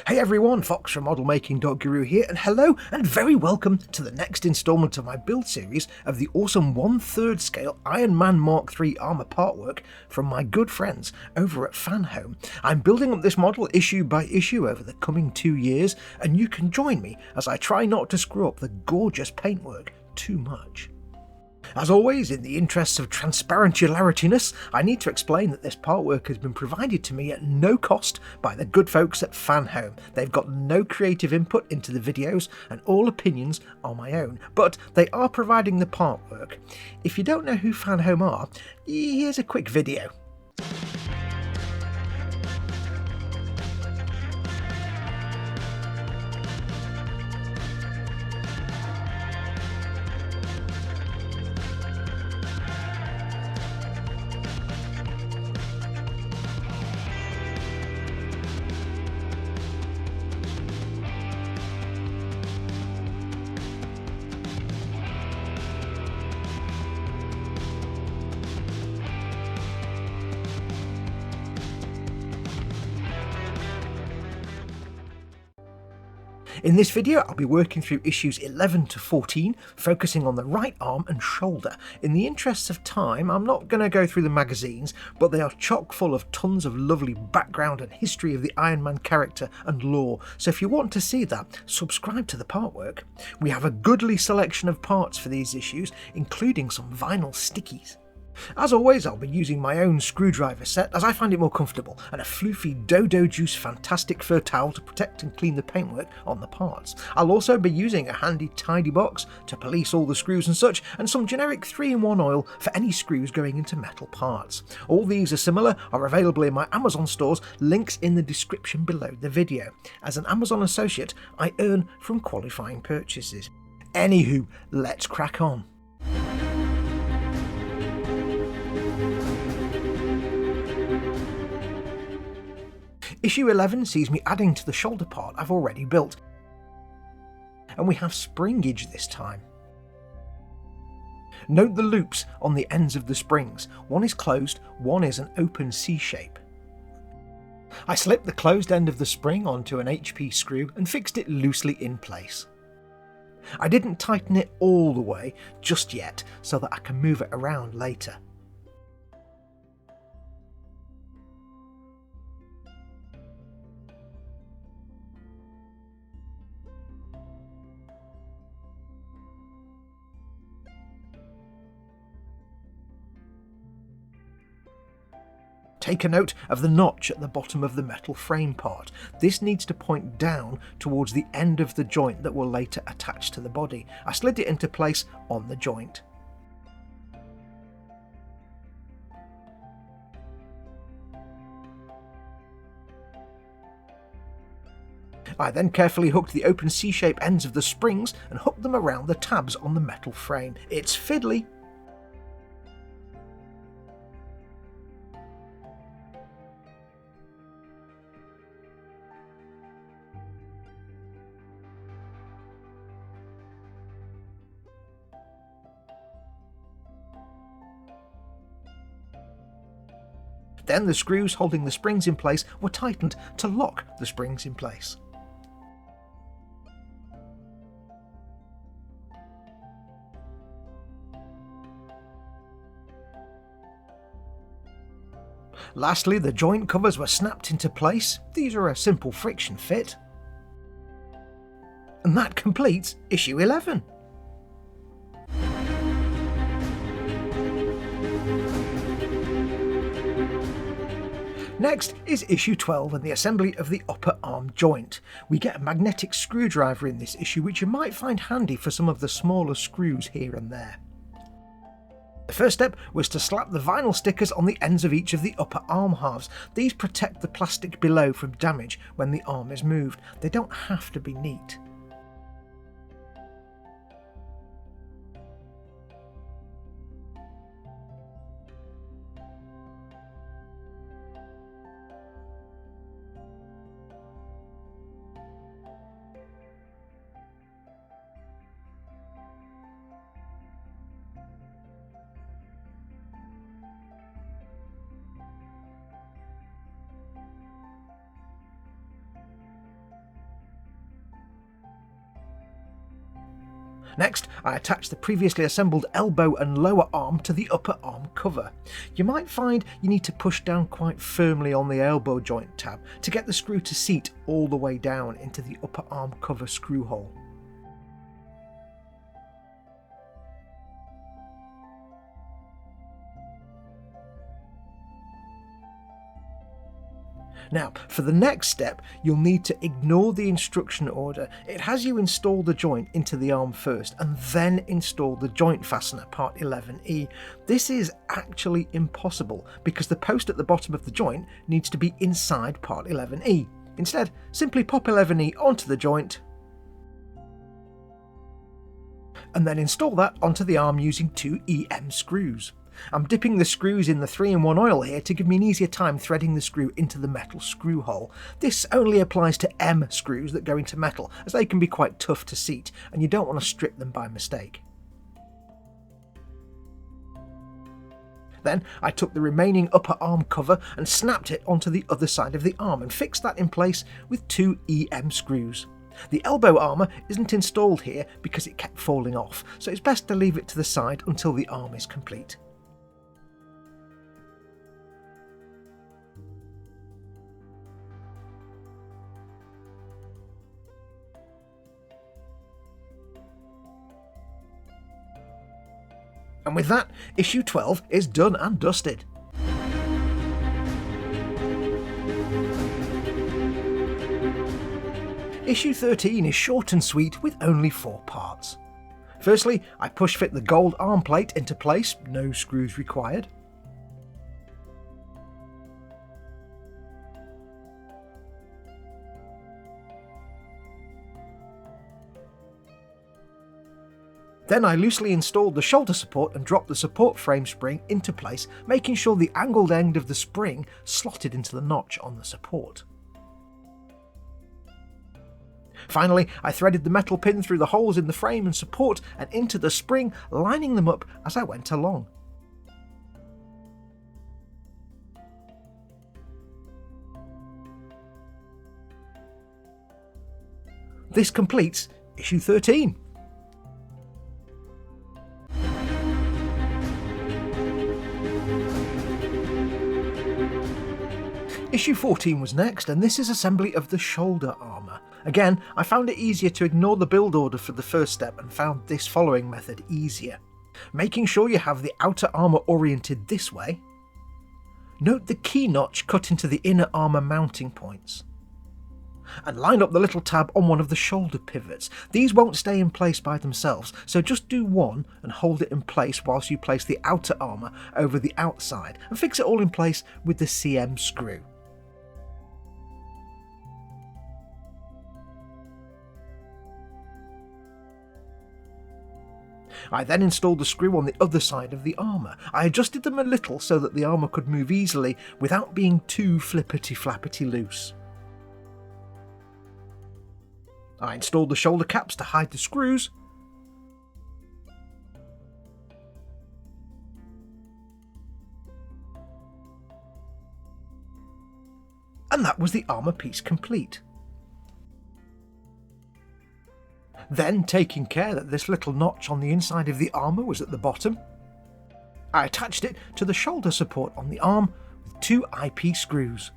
Hey everyone, Foxx from modelmaking.guru here, and hello and very welcome to the next instalment of my build series of the awesome 1/3 scale Iron Man Mk.III Armour partwork from my good friends over at Fanhome. I'm building up this model issue by issue over the coming 2 years, and you can join me as I try not to screw up the gorgeous paintwork too much. As always, in the interests of transparentularityness, I need to explain that this partwork has been provided to me at no cost by the good folks at Fanhome. They've got no creative input into the videos and all opinions are my own, but they are providing the partwork. If you don't know who Fanhome are, here's a quick video. In this video I'll be working through issues 11 to 14, focusing on the right arm and shoulder. In the interests of time, I'm not going to go through the magazines, but they are chock full of tons of lovely background and history of the Iron Man character and lore, so if you want to see that, subscribe to the partwork. We have a goodly selection of parts for these issues, including some vinyl stickies. As always, I'll be using my own screwdriver set as I find it more comfortable, and a floofy Dodo Juice fantastic fur towel to protect and clean the paintwork on the parts. I'll also be using a handy tidy box to police all the screws and such, and some generic 3-in-1 oil for any screws going into metal parts. All these are similar, are available in my Amazon stores, links in the description below the video. As an Amazon associate, I earn from qualifying purchases. Anywho, let's crack on. Issue 11 sees me adding to the shoulder part I've already built, and we have springage this time. Note the loops on the ends of the springs. One is closed, one is an open C shape. I slipped the closed end of the spring onto an HP screw and fixed it loosely in place. I didn't tighten it all the way just yet so that I can move it around later. Take a note of the notch at the bottom of the metal frame part. This needs to point down towards the end of the joint that will later attach to the body. I slid it into place on the joint. I then carefully hooked the open C-shape ends of the springs and hooked them around the tabs on the metal frame. It's fiddly. Then the screws holding the springs in place were tightened to lock the springs in place. Lastly, the joint covers were snapped into place. These are a simple friction fit. And that completes issue 11. Next is issue 12 and the assembly of the upper arm joint. We get a magnetic screwdriver in this issue, which you might find handy for some of the smaller screws here and there. The first step was to slap the vinyl stickers on the ends of each of the upper arm halves. These protect the plastic below from damage when the arm is moved. They don't have to be neat. Next, I attached the previously assembled elbow and lower arm to the upper arm cover. You might find you need to push down quite firmly on the elbow joint tab to get the screw to seat all the way down into the upper arm cover screw hole. Now, for the next step, you'll need to ignore the instruction order. It has you install the joint into the arm first and then install the joint fastener, part 11E. This is actually impossible because the post at the bottom of the joint needs to be inside part 11E. Instead, simply pop 11E onto the joint and then install that onto the arm using 2 EM screws. I'm dipping the screws in the 3-in-1 oil here to give me an easier time threading the screw into the metal screw hole. This only applies to M screws that go into metal, as they can be quite tough to seat and you don't want to strip them by mistake. Then I took the remaining upper arm cover and snapped it onto the other side of the arm and fixed that in place with 2 EM screws. The elbow armour isn't installed here because it kept falling off, so it's best to leave it to the side until the arm is complete. And with that, issue 12 is done and dusted. Issue 13 is short and sweet with only 4 parts. Firstly, I push fit the gold arm plate into place, no screws required. Then I loosely installed the shoulder support and dropped the support frame spring into place, making sure the angled end of the spring slotted into the notch on the support. Finally, I threaded the metal pin through the holes in the frame and support and into the spring, lining them up as I went along. This completes issue 13. Issue 14 was next, and this is assembly of the shoulder armour. Again, I found it easier to ignore the build order for the first step and found this following method easier. Making sure you have the outer armour oriented this way. Note the key notch cut into the inner armour mounting points. And line up the little tab on one of the shoulder pivots. These won't stay in place by themselves, so just do one and hold it in place whilst you place the outer armour over the outside and fix it all in place with the CM screw. I then installed the screw on the other side of the armour. I adjusted them a little so that the armour could move easily without being too flippity-flappity loose. I installed the shoulder caps to hide the screws, and that was the armour piece complete. Then, taking care that this little notch on the inside of the armour was at the bottom, I attached it to the shoulder support on the arm with 2 IP screws.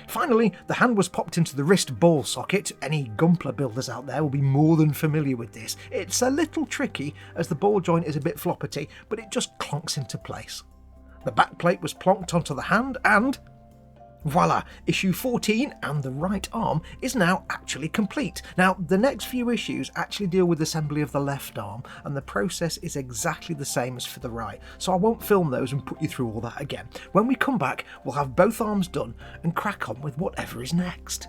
Finally, the hand was popped into the wrist ball socket. Any Gumpler builders out there will be more than familiar with this. It's a little tricky as the ball joint is a bit floppity, but it just clonks into place. The back plate was plonked onto the hand and voila, issue 14 and the right arm is now actually complete. Now, the next few issues actually deal with assembly of the left arm, and the process is exactly the same as for the right, so I won't film those and put you through all that again. When we come back, we'll have both arms done and crack on with whatever is next.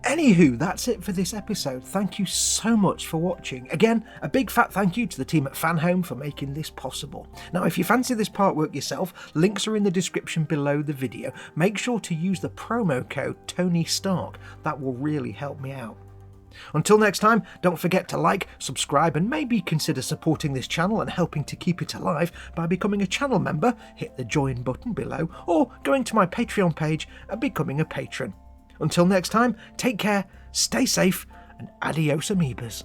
Anywho, that's it for this episode. Thank you so much for watching. Again, a big fat thank you to the team at Fanhome for making this possible. Now, if you fancy this partwork yourself, links are in the description below the video. Make sure to use the promo code Tony Stark. That will really help me out. Until next time, don't forget to like, subscribe, and maybe consider supporting this channel and helping to keep it alive by becoming a channel member. Hit the join button below, or going to my Patreon page and becoming a patron. Until next time, take care, stay safe, and adios amoebas.